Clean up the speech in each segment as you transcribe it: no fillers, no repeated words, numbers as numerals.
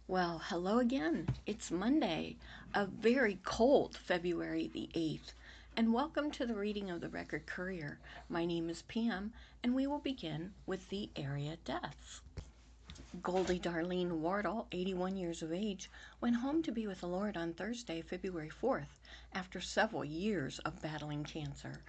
Well, hello again. It's Monday, a very cold February the 8th, and welcome to the reading of the Record Courier. My name is Pam, and we will begin with the area deaths. Goldie Darlene Wardle, 81 years of age, went home to be with the Lord on Thursday, February 4th, after several years of battling cancer.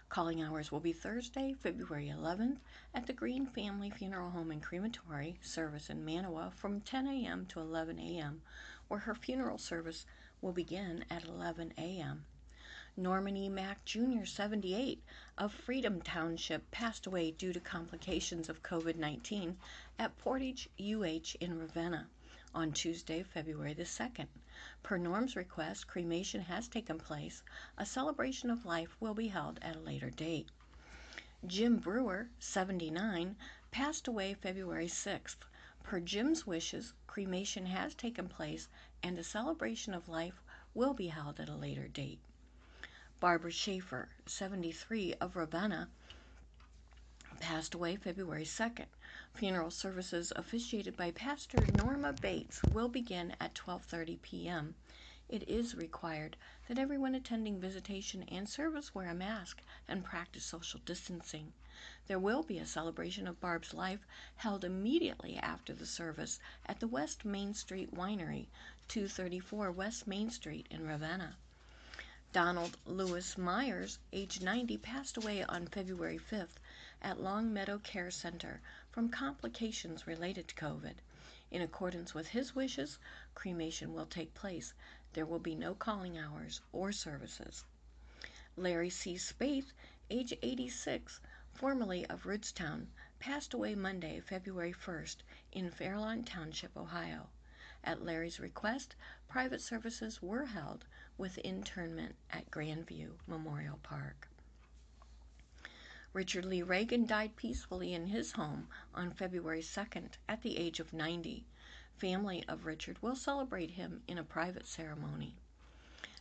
Calling hours will be Thursday, February 11th, at the Green Family Funeral Home and Crematory service in Manawa from 10 a.m. to 11 a.m., where her funeral service will begin at 11 a.m. Norman E. Mack Jr., 78, of Freedom Township, passed away due to complications of COVID-19 at Portage UH in Ravenna on Tuesday, February the 2nd. Per Norm's request, cremation has taken place. A celebration of life will be held at a later date. Jim Brewer, 79, passed away February 6th. Per Jim's wishes, cremation has taken place and a celebration of life will be held at a later date. Barbara Schaefer, 73, of Ravenna, passed away February 2nd. Funeral services officiated by Pastor Norma Bates will begin at 12:30 p.m. It is required that everyone attending visitation and service wear a mask and practice social distancing. There will be a celebration of Barb's life held immediately after the service at the West Main Street Winery, 234 West Main Street in Ravenna. Donald Lewis Myers, age 90, passed away on February 5th at Long Meadow Care Center from complications related to COVID. In accordance with his wishes, cremation will take place. There will be no calling hours or services. Larry C. Spaeth, age 86, formerly of Rootstown, passed away Monday, February 1st, in Fairlawn Township, Ohio. At Larry's request, private services were held with interment at Grandview Memorial Park. Richard Lee Reagan died peacefully in his home on February 2nd at the age of 90. Family of Richard will celebrate him in a private ceremony.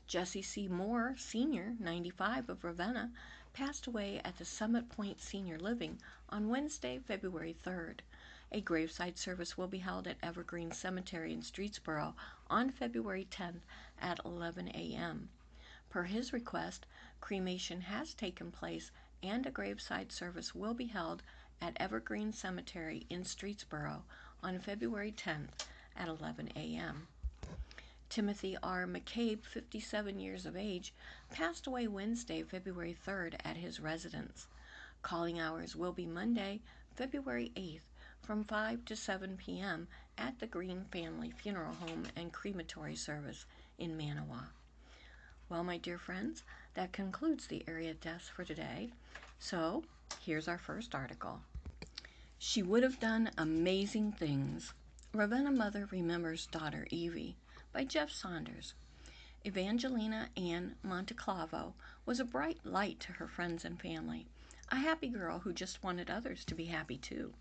Jesse C. Moore, Sr., 95, of Ravenna, passed away at the Summit Point Senior Living on Wednesday, February 3rd. A graveside service will be held at Evergreen Cemetery in Streetsboro on February 10th at 11 a.m. Per his request, cremation has taken place and a graveside service will be held at Evergreen Cemetery in Streetsboro on February 10th at 11 a.m. Timothy R. McCabe, 57 years of age, passed away Wednesday, February 3rd at his residence. Calling hours will be Monday, February 8th from 5 to 7 p.m. at the Green Family Funeral Home and Crematory Service in Manawa. Well, my dear friends, that concludes the area deaths for today. So, here's our first article. She would have done amazing things. Ravenna Mother Remembers Daughter Evie by Jeff Saunders. Evangelina Ann Monteclavo was a bright light to her friends and family, a happy girl who just wanted others to be happy too.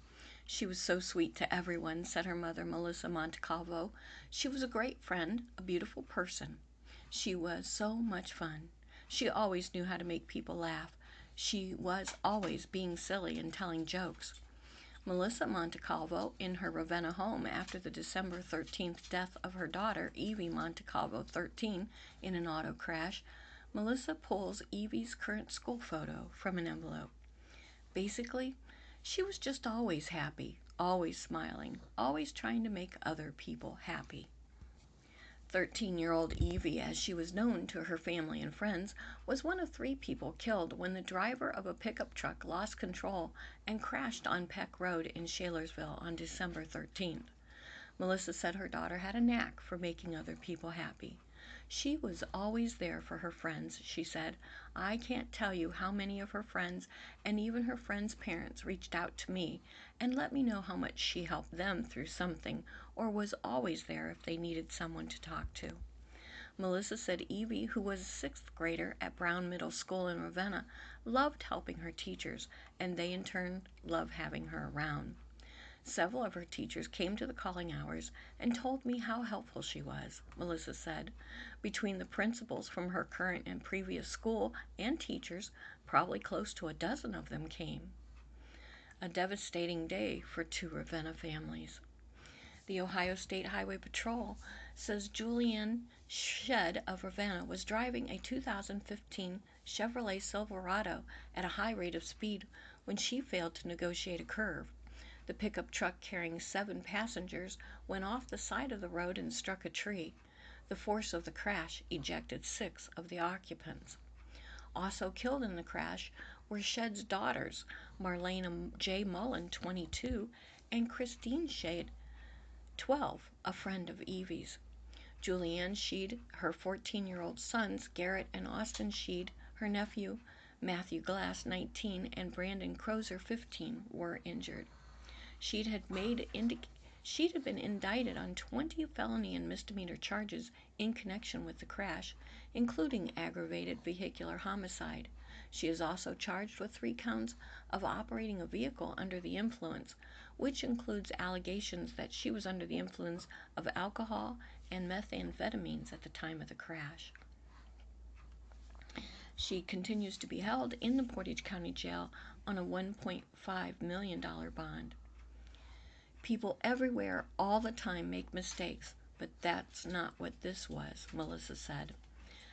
She was so sweet to everyone, said her mother, Melissa Montecalvo. She was a great friend, a beautiful person. She was so much fun. She always knew how to make people laugh. She was always being silly and telling jokes. Melissa Montecalvo, in her Ravenna home after the December 13th death of her daughter, Evie Montecalvo, 13, in an auto crash, Melissa pulls Evie's current school photo from an envelope. Basically, she was just always happy, always smiling, always trying to make other people happy. 13-year-old Evie, as she was known to her family and friends, was one of 3 people killed when the driver of a pickup truck lost control and crashed on Peck Road in Shalersville on December 13th. Melissa said her daughter had a knack for making other people happy. She was always there for her friends, she said. I can't tell you how many of her friends and even her friends' parents reached out to me and let me know how much she helped them through something or was always there if they needed someone to talk to. Melissa said Evie, who was a 6th grader at Brown Middle School in Ravenna, loved helping her teachers, and they in turn loved having her around. Several of her teachers came to the calling hours and told me how helpful she was, Melissa said. Between the principals from her current and previous school and teachers, probably close to a dozen of them came. A devastating day for 2 Ravenna families. The Ohio State Highway Patrol says Julianne Shedd of Ravenna was driving a 2015 Chevrolet Silverado at a high rate of speed when she failed to negotiate a curve. The pickup truck carrying 7 passengers went off the side of the road and struck a tree. The force of the crash ejected 6 of the occupants. Also killed in the crash were Shedd's daughters, Marlena J. Mullen, 22, and Christine Shedd, 12, a friend of Evie's. Julianne Shedd, her 14-year-old sons, Garrett and Austin Shedd, her nephew, Matthew Glass, 19, and Brandon Crozer, 15, were injured. Shedd had been indicted on 20 felony and misdemeanor charges in connection with the crash, including aggravated vehicular homicide. She is also charged with 3 counts of operating a vehicle under the influence, which includes allegations that she was under the influence of alcohol and methamphetamines at the time of the crash. She continues to be held in the Portage County Jail on a $1.5 million bond. People everywhere all the time make mistakes, but that's not what this was, Melissa said.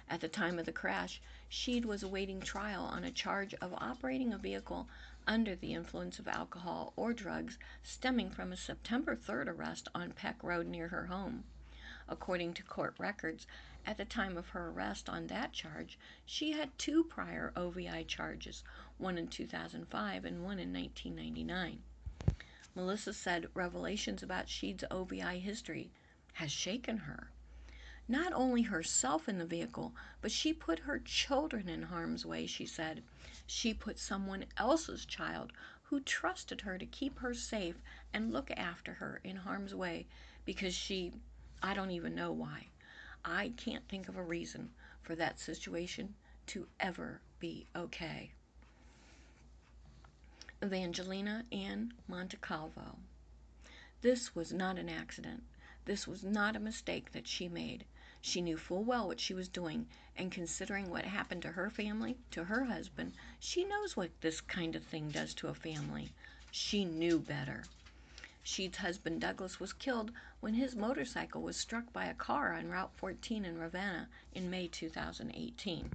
At the time of the crash, Shedd was awaiting trial on a charge of operating a vehicle under the influence of alcohol or drugs stemming from a September 3rd arrest on Peck Road near her home. According to court records, at the time of her arrest on that charge, she had 2 prior OVI charges, one in 2005 and one in 1999. Melissa said revelations about Shedd's OVI history has shaken her. Not only herself in the vehicle, but she put her children in harm's way, she said. She put someone else's child who trusted her to keep her safe and look after her in harm's way because I don't even know why. I can't think of a reason for that situation to ever be okay. Evangelina Ann Montecalvo. This was not an accident. This was not a mistake that she made. She knew full well what she was doing, and considering what happened to her family, to her husband, she knows what this kind of thing does to a family. She knew better. Shedd's husband Douglas was killed when his motorcycle was struck by a car on Route 14 in Ravenna in May 2018.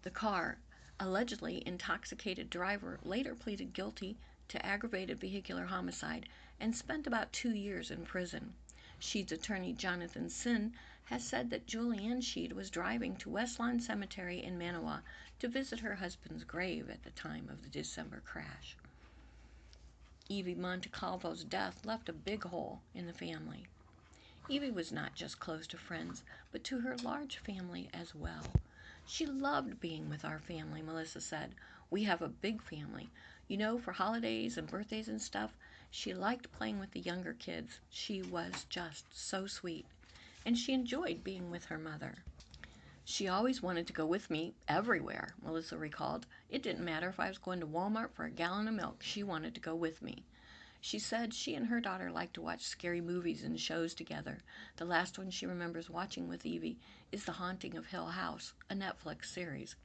The car, allegedly intoxicated driver, later pleaded guilty to aggravated vehicular homicide and spent about 2 years in prison. Shedd's attorney Jonathan Sinn has said that Julianne Shedd was driving to West Lawn Cemetery in Manawa to visit her husband's grave at the time of the December crash. Evie Montecalvo's death left a big hole in the family. Evie was not just close to friends, but to her large family as well. She loved being with our family, Melissa said. We have a big family. You know, for holidays and birthdays and stuff, she liked playing with the younger kids. She was just so sweet. And she enjoyed being with her mother. She always wanted to go with me everywhere, Melissa recalled. It didn't matter if I was going to Walmart for a gallon of milk. She wanted to go with me. She said she and her daughter liked to watch scary movies and shows together. The last one she remembers watching with Evie is The Haunting of Hill House, a Netflix series.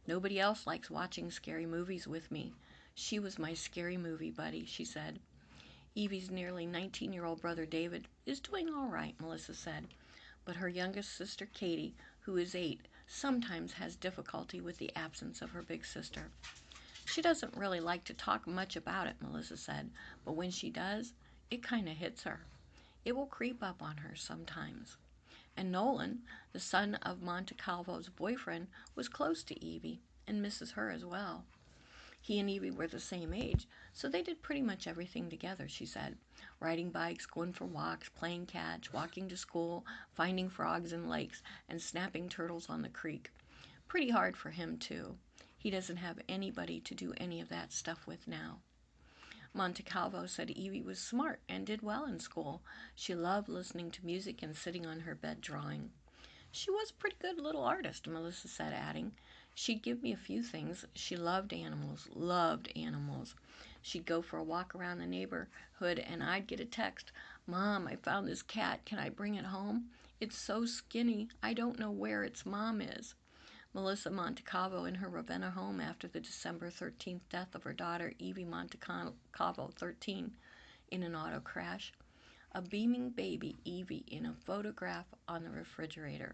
Nobody else likes watching scary movies with me. She was my scary movie buddy, she said. Evie's nearly 19-year-old brother David is doing all right, Melissa said. But her youngest sister Katie, who is 8, sometimes has difficulty with the absence of her big sister. She doesn't really like to talk much about it, Melissa said, but when she does, it kind of hits her. It will creep up on her sometimes. And Nolan, the son of Montecalvo's boyfriend, was close to Evie and misses her as well. He and Evie were the same age, so they did pretty much everything together, she said. Riding bikes, going for walks, playing catch, walking to school, finding frogs in lakes, and snapping turtles on the creek. Pretty hard for him, too. He doesn't have anybody to do any of that stuff with now. Montecalvo said Evie was smart and did well in school. She loved listening to music and sitting on her bed drawing. She was a pretty good little artist, Melissa said, adding, she'd give me a few things. She loved animals, loved animals. She'd go for a walk around the neighborhood and I'd get a text, Mom, I found this cat. Can I bring it home? It's so skinny. I don't know where its mom is. Melissa Montecalvo in her Ravenna home after the December 13th death of her daughter Evie Montecalvo, 13, in an auto crash. a beaming baby Evie in a photograph on the refrigerator.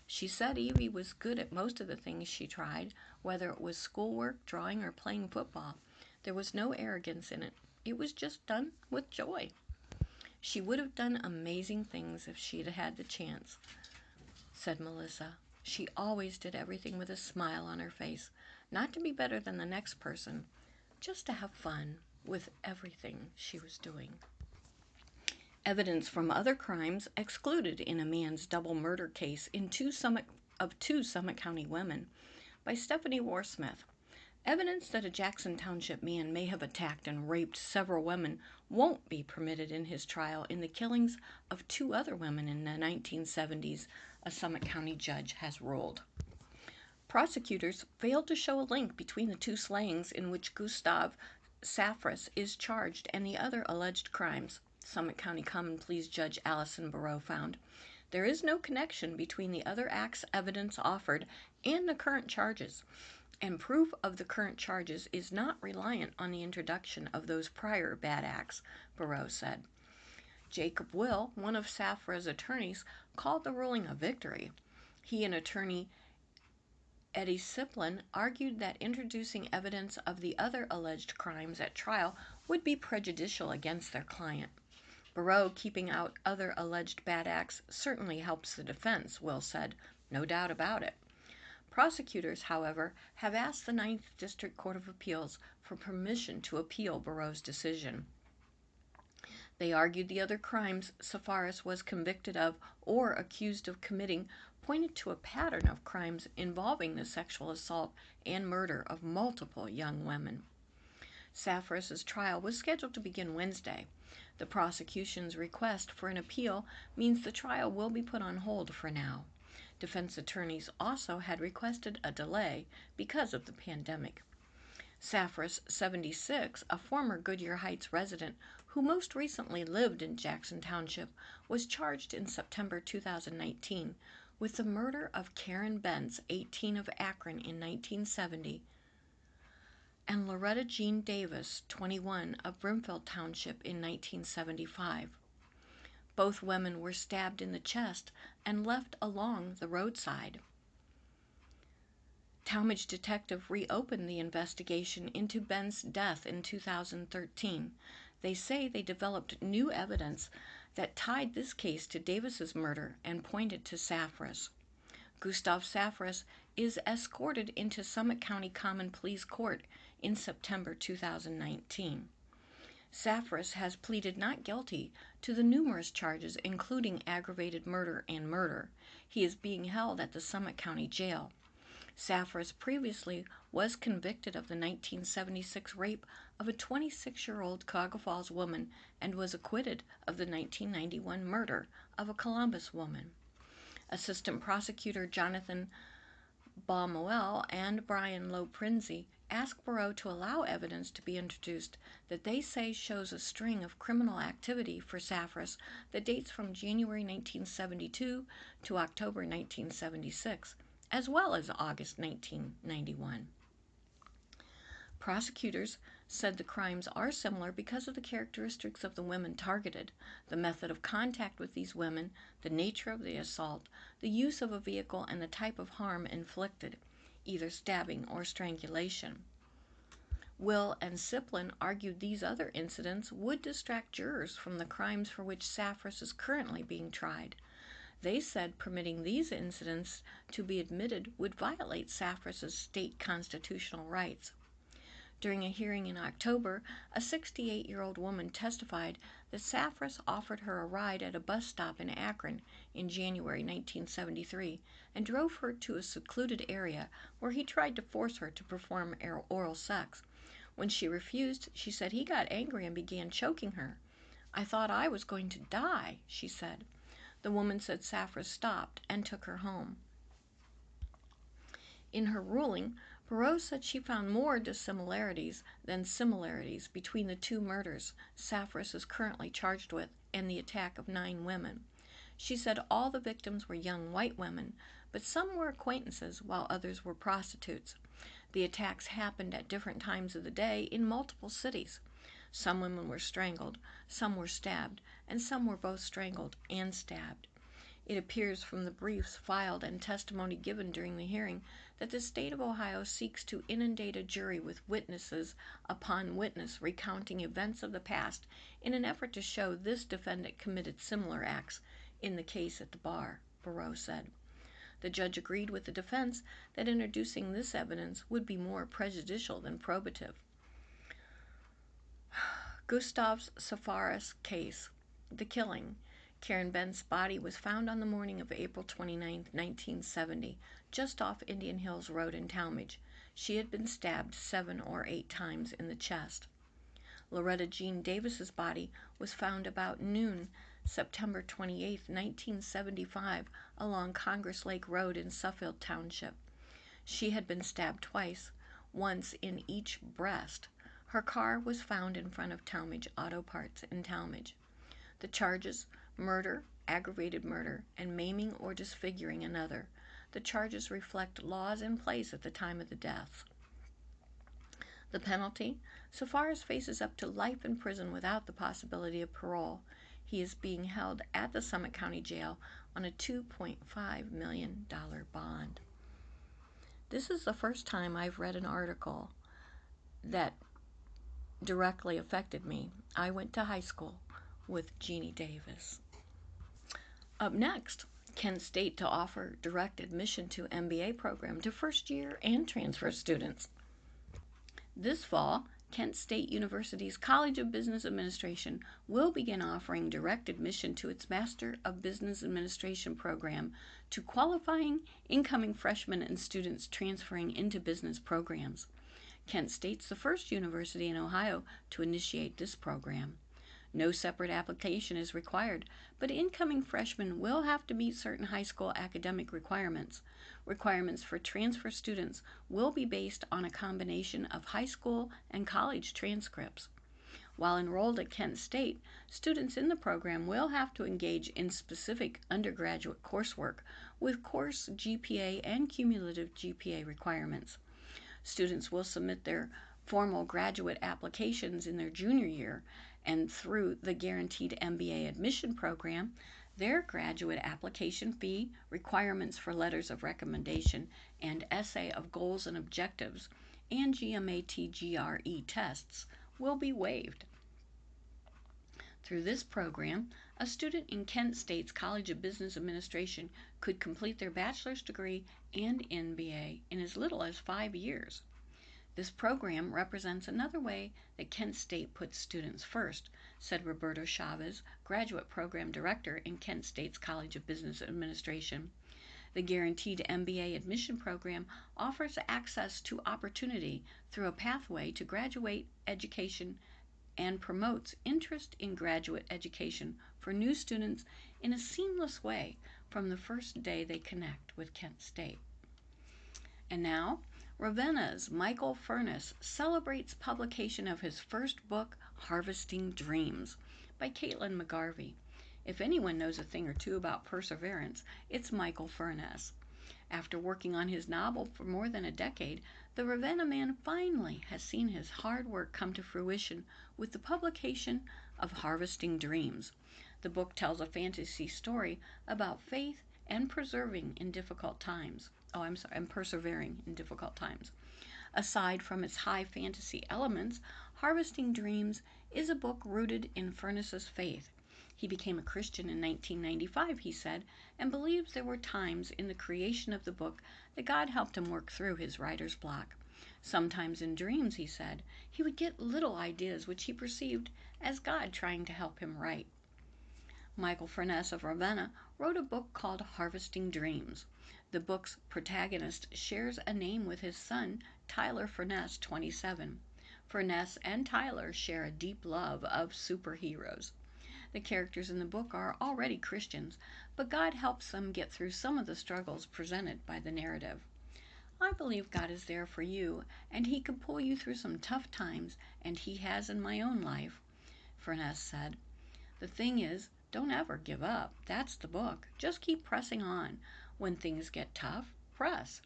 She said Evie was good at most of the things she tried, whether it was schoolwork, drawing, or playing football. There was no arrogance in it. It was just done with joy. She would have done amazing things if she'd had the chance, said Melissa. She always did everything with a smile on her face, not to be better than the next person, just to have fun with everything she was doing. Evidence from other crimes excluded in a man's double murder case in two Summit County women by Stephanie Warsmith. Evidence that a Jackson Township man may have attacked and raped several women won't be permitted in his trial in the killings of two other women in the 1970s, a Summit County judge has ruled. Prosecutors failed to show a link between the two slayings in which Gustav Saffras is charged and the other alleged crimes, Summit County Common Pleas Judge Allison Barreau found. There is no connection between the other acts' evidence offered and the current charges, and proof of the current charges is not reliant on the introduction of those prior bad acts, Barreau said. Jacob Will, one of Saffra's attorneys, called the ruling a victory. He and attorney Eddie Siplin argued that introducing evidence of the other alleged crimes at trial would be prejudicial against their client. Barreau keeping out other alleged bad acts certainly helps the defense, Will said. No doubt about it. Prosecutors, however, have asked the Ninth District Court of Appeals for permission to appeal Barreau's decision. They argued the other crimes Safaris was convicted of or accused of committing pointed to a pattern of crimes involving the sexual assault and murder of multiple young women. Safaris' trial was scheduled to begin Wednesday. The prosecution's request for an appeal means the trial will be put on hold for now. Defense attorneys also had requested a delay because of the pandemic. Saffras, 76, a former Goodyear Heights resident who most recently lived in Jackson Township, was charged in September 2019 with the murder of Karen Bentz, 18, of Akron in 1970, and Loretta Jean Davis, 21, of Brimfield Township in 1975. Both women were stabbed in the chest and left along the roadside. Talmadge detective reopened the investigation into Ben's death in 2013. They say they developed new evidence that tied this case to Davis's murder and pointed to Saffras. Gustav Saffras is escorted into Summit County Common Pleas Court in September 2019. Saffras has pleaded not guilty to the numerous charges including aggravated murder and murder. He is being held at the Summit County Jail. Saffras previously was convicted of the 1976 rape of a 26-year-old Cuyahoga Falls woman and was acquitted of the 1991 murder of a Columbus woman. Assistant Prosecutor Jonathan Baumel and Brian Loprinzi asked Barreau to allow evidence to be introduced that they say shows a string of criminal activity for Saffras that dates from January 1972 to October 1976, as well as August 1991. Prosecutors said the crimes are similar because of the characteristics of the women targeted, the method of contact with these women, the nature of the assault, the use of a vehicle, and the type of harm inflicted, either stabbing or strangulation. Will and Siplin argued these other incidents would distract jurors from the crimes for which Saffras is currently being tried. They said permitting these incidents to be admitted would violate Saffras' state constitutional rights. During a hearing in October, a 68-year-old woman testified that Saffras offered her a ride at a bus stop in Akron in January 1973 and drove her to a secluded area where he tried to force her to perform oral sex. When she refused, she said he got angry and began choking her. "I thought I was going to die," she said. The woman said Saffras stopped and took her home. In her ruling, Barreau said she found more dissimilarities than similarities between the two murders Saffras is currently charged with and the attack of 9 women. She said all the victims were young white women, but some were acquaintances while others were prostitutes. The attacks happened at different times of the day in multiple cities. Some women were strangled, some were stabbed, and some were both strangled and stabbed. It appears from the briefs filed and testimony given during the hearing that the state of Ohio seeks to inundate a jury with witnesses upon witness recounting events of the past in an effort to show this defendant committed similar acts in the case at the bar, Barreau said. The judge agreed with the defense that introducing this evidence would be more prejudicial than probative. Gustav Safaris case, the killing. Karen Bent's body was found on the morning of April 29, 1970, just off Indian Hills Road in Talmadge. She had been stabbed 7 or 8 times in the chest. Loretta Jean Davis's body was found about noon, September 28, 1975, along Congress Lake Road in Suffield Township. She had been stabbed twice, once in each breast. Her car was found in front of Talmadge Auto Parts in Talmadge. The charges: murder, aggravated murder, and maiming or disfiguring another. The charges reflect laws in place at the time of the deaths. The penalty: Safaris faces up to life in prison without the possibility of parole. He is being held at the Summit County Jail on a $2.5 million bond. This is the first time I've read an article that directly affected me. I went to high school with Jeannie Davis. Up next, Kent State to offer direct admission to MBA program to first-year and transfer students. This fall, Kent State University's College of Business Administration will begin offering direct admission to its Master of Business Administration program to qualifying incoming freshmen and students transferring into business programs. Kent State's the first university in Ohio to initiate this program. No separate application is required, but incoming freshmen will have to meet certain high school academic requirements. Requirements for transfer students will be based on a combination of high school and college transcripts. While enrolled at Kent State, students in the program will have to engage in specific undergraduate coursework with course GPA and cumulative GPA requirements. Students will submit their formal graduate applications in their junior year, and through the Guaranteed MBA Admission Program, their graduate application fee, requirements for letters of recommendation, and essay of goals and objectives, and GMAT-GRE tests will be waived. Through this program, a student in Kent State's College of Business Administration could complete their bachelor's degree and MBA in as little as 5 years. This program represents another way that Kent State puts students first, said Roberto Chavez, Graduate Program Director in Kent State's College of Business Administration. The Guaranteed MBA Admission Program offers access to opportunity through a pathway to graduate education and promotes interest in graduate education for new students in a seamless way from the first day they connect with Kent State. And now, Ravenna's Michael Furness celebrates publication of his first book, Harvesting Dreams, by Caitlin McGarvey. If anyone knows a thing or two about perseverance, it's Michael Furness. After working on his novel for more than a decade, the Ravenna man finally has seen his hard work come to fruition with the publication of Harvesting Dreams. The book tells a fantasy story about faith and persevering in difficult times. Aside from its high fantasy elements, Harvesting Dreams is a book rooted in Furness's faith. He became a Christian in 1995, he said, and believes there were times in the creation of the book that God helped him work through his writer's block. Sometimes in dreams, he said, he would get little ideas which he perceived as God trying to help him write. Michael Furness of Ravenna wrote a book called Harvesting Dreams. The book's protagonist shares a name with his son, Tyler Furness, 27. Furness and Tyler share a deep love of superheroes. The characters in the book are already Christians, but God helps them get through some of the struggles presented by the narrative. I believe God is there for you, and He can pull you through some tough times, and He has in my own life, Furness said. The thing is, don't ever give up. That's the book. Just keep pressing on. When things get tough, press.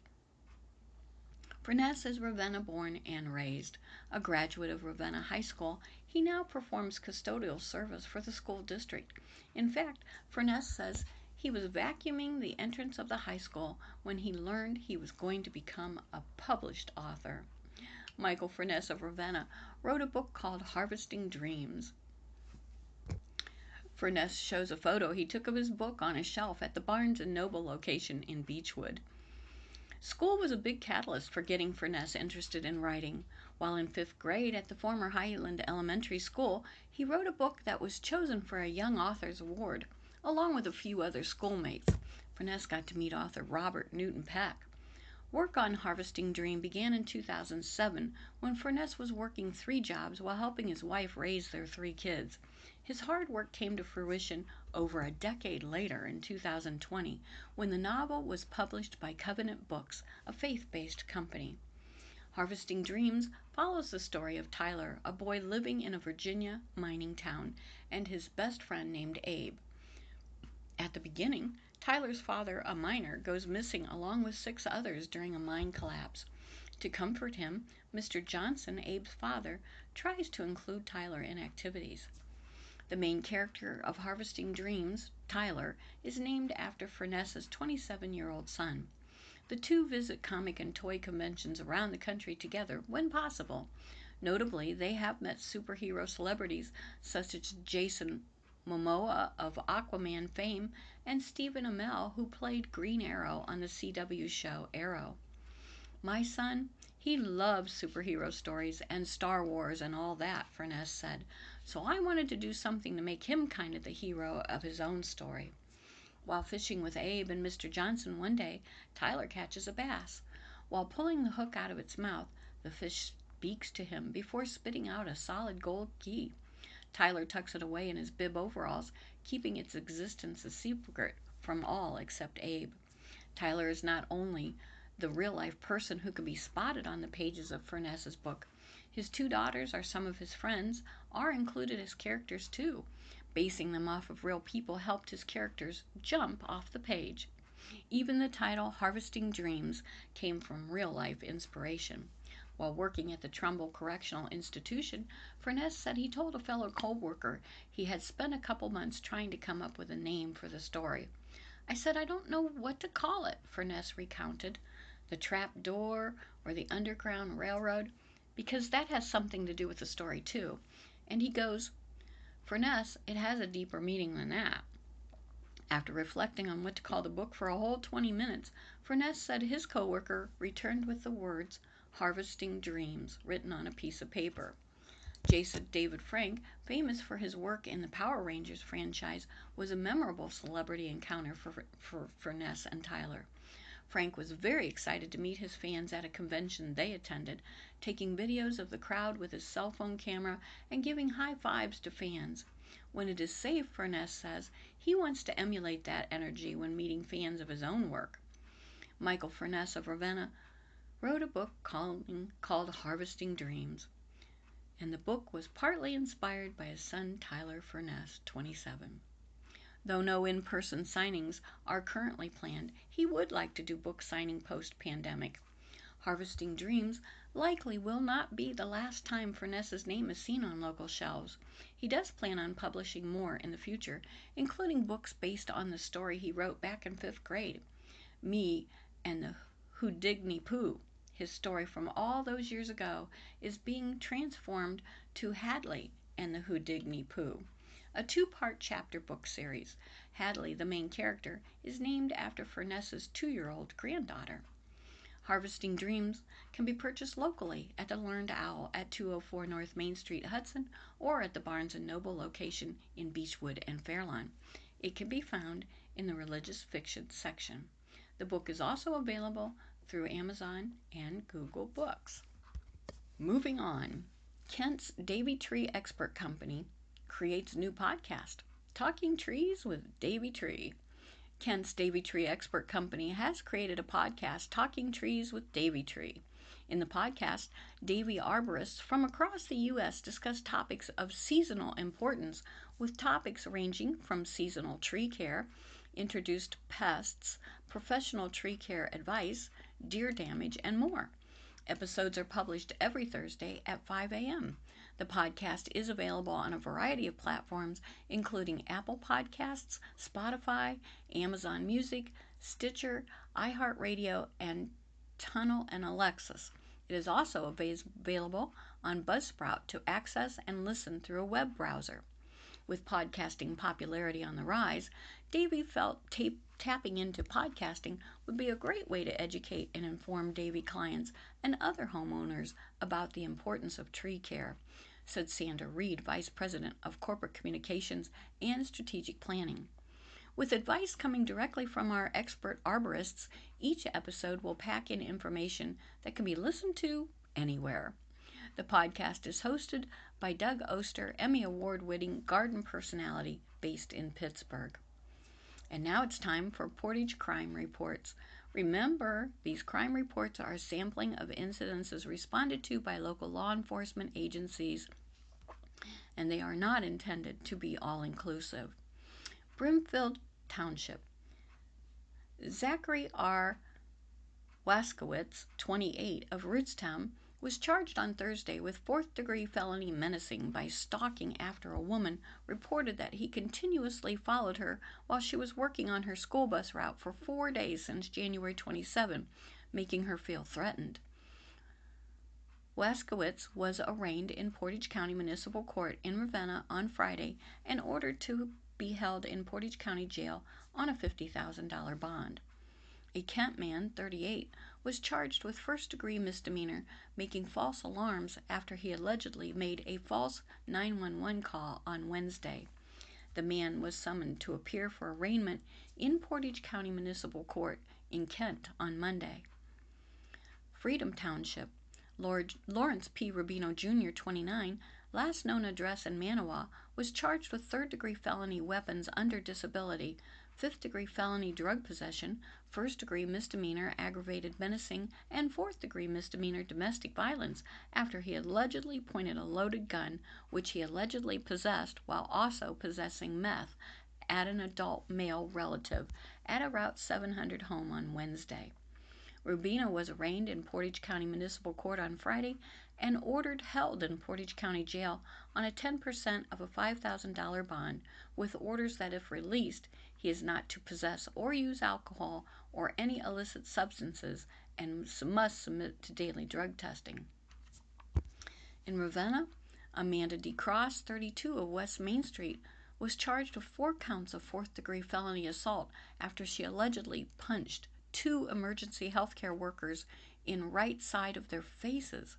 Furness is Ravenna born and raised. A graduate of Ravenna High School, He now performs custodial service for the school district. In fact, Furness says he was vacuuming the entrance of the high school when he learned he was going to become a published author. Michael Furness of Ravenna wrote a book called Harvesting Dreams. Furness shows a photo he took of his book on a shelf at the Barnes & Noble location in Beechwood. School was a big catalyst for getting Furness interested in writing. While in 5th grade at the former Highland Elementary School, he wrote a book that was chosen for a Young Authors Award, along with a few other schoolmates. Furness got to meet author Robert Newton Peck. Work on Harvesting Dream began in 2007 when Furness was working 3 jobs while helping his wife raise their 3 kids. His hard work came to fruition over a decade later in 2020 when the novel was published by Covenant Books, a faith-based company. Harvesting Dreams follows the story of Tyler, a boy living in a Virginia mining town, and his best friend named Abe. At the beginning, Tyler's father, a miner, goes missing along with 6 others during a mine collapse. To comfort him, Mr. Johnson, Abe's father, tries to include Tyler in activities. The main character of Harvesting Dreams, Tyler, is named after Furness's 27-year-old son. The 2 visit comic and toy conventions around the country together when possible. Notably, they have met superhero celebrities such as Jason Momoa of Aquaman fame and Stephen Amell, who played Green Arrow on the CW show Arrow. My son, he loves superhero stories and Star Wars and all that, Furness said, so I wanted to do something to make him kind of the hero of his own story. While fishing with Abe and Mr. Johnson one day, Tyler catches a bass. While pulling the hook out of its mouth, the fish speaks to him before spitting out a solid gold key. Tyler tucks it away in his bib overalls, keeping its existence a secret from all except Abe. Tyler is not only the real-life person who can be spotted on the pages of Furness's book. His 2 daughters are some of his friends, are included as characters too. Basing them off of real people helped his characters jump off the page. Even the title Harvesting Dreams came from real-life inspiration. While working at the Trumbull Correctional Institution, Furness said he told a fellow co-worker he had spent a couple months trying to come up with a name for the story. I said, I don't know what to call it, Furness recounted. The Trap Door or the Underground Railroad, because that has something to do with the story too. And he goes, Furness, it has a deeper meaning than that. After reflecting on what to call the book for a whole 20 minutes, Furness said his co-worker returned with the words Harvesting Dreams written on a piece of paper. Jason David Frank, famous for his work in the Power Rangers franchise, was a memorable celebrity encounter for Furness and Tyler. Frank was very excited to meet his fans at a convention they attended, taking videos of the crowd with his cell phone camera and giving high fives to fans. When it is safe, Furness says, he wants to emulate that energy when meeting fans of his own work. Michael Furness of Ravenna wrote a book called Harvesting Dreams, and the book was partly inspired by his son Tyler Furness, 27. Though no in-person signings are currently planned, he would like to do book signing post-pandemic. Harvesting Dreams likely will not be the last time Furness's name is seen on local shelves. He does plan on publishing more in the future, including books based on the story he wrote back in 5th grade, Me and the Hoodoogney Pooh. His story from all those years ago is being transformed to Hadley and the Hoodoogney Pooh, a 2-part chapter book series. Hadley, the main character, is named after Furness's 2-year-old granddaughter. Harvesting Dreams can be purchased locally at the Learned Owl at 204 North Main Street, Hudson, or at the Barnes & Noble location in Beechwood and Fairlawn. It can be found in the religious fiction section. The book is also available through Amazon and Google Books. Moving on, Kent's Davey Tree Expert Company creates new podcast, Talking Trees with Davey Tree. Kent's Davey Tree Expert Company has created a podcast, Talking Trees with Davey Tree. In the podcast, Davey arborists from across the U.S. discuss topics of seasonal importance, with topics ranging from seasonal tree care, introduced pests, professional tree care advice, deer damage, and more. Episodes are published every Thursday at 5 a.m. The podcast is available on a variety of platforms, including Apple Podcasts, Spotify, Amazon Music, Stitcher, iHeartRadio, and Tunnel and Alexis. It is also available on Buzzsprout to access and listen through a web browser. With podcasting popularity on the rise, Davy felt tapping into podcasting would be a great way to educate and inform Davy clients and other homeowners about the importance of tree care, said Sandra Reed, Vice President of Corporate Communications and Strategic Planning. With advice coming directly from our expert arborists, each episode will pack in information that can be listened to anywhere. The podcast is hosted by Doug Oster, Emmy Award-winning garden personality based in Pittsburgh. And now it's time for Portage Crime Reports. Remember, these crime reports are a sampling of incidences responded to by local law enforcement agencies, and they are not intended to be all-inclusive. Brimfield Township. Zachary R. Waskowitz, 28, of Rootstown, was charged on Thursday with fourth-degree felony menacing by stalking after a woman reported that he continuously followed her while she was working on her school bus route for 4 days since January 27, making her feel threatened. Waskowitz was arraigned in Portage County Municipal Court in Ravenna on Friday and ordered to be held in Portage County Jail on a $50,000 bond. A Kent man, 38, was charged with first-degree misdemeanor making false alarms after he allegedly made a false 911 call on Wednesday. The man was summoned to appear for arraignment in Portage County Municipal Court in Kent on Monday. Freedom Township. Lawrence P. Rubino Jr., 29, last known address in Manawa, was charged with third-degree felony weapons under disability, fifth-degree felony drug possession, first-degree misdemeanor aggravated menacing, and fourth-degree misdemeanor domestic violence after he allegedly pointed a loaded gun, which he allegedly possessed while also possessing meth, at an adult male relative at a Route 700 home on Wednesday. Rubino was arraigned in Portage County Municipal Court on Friday and ordered held in Portage County Jail on a 10% of a $5,000 bond, with orders that if released, he is not to possess or use alcohol or any illicit substances and must submit to daily drug testing. In Ravenna, Amanda D. Cross, 32, of West Main Street, was charged with 4 counts of fourth-degree felony assault after she allegedly punched 2 emergency healthcare workers in right side of their faces,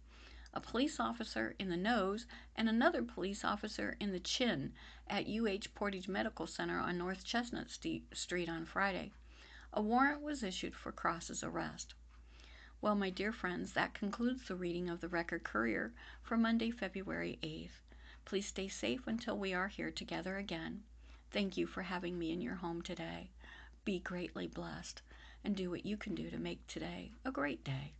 a police officer in the nose and another police officer in the chin at UH Portage Medical Center on North Chestnut Street on Friday. A warrant was issued for Cross's arrest. Well, my dear friends, that concludes the reading of the Record Courier for Monday, February 8th. Please stay safe until we are here together again. Thank you for having me in your home today. Be greatly blessed, and do what you can do to make today a great day.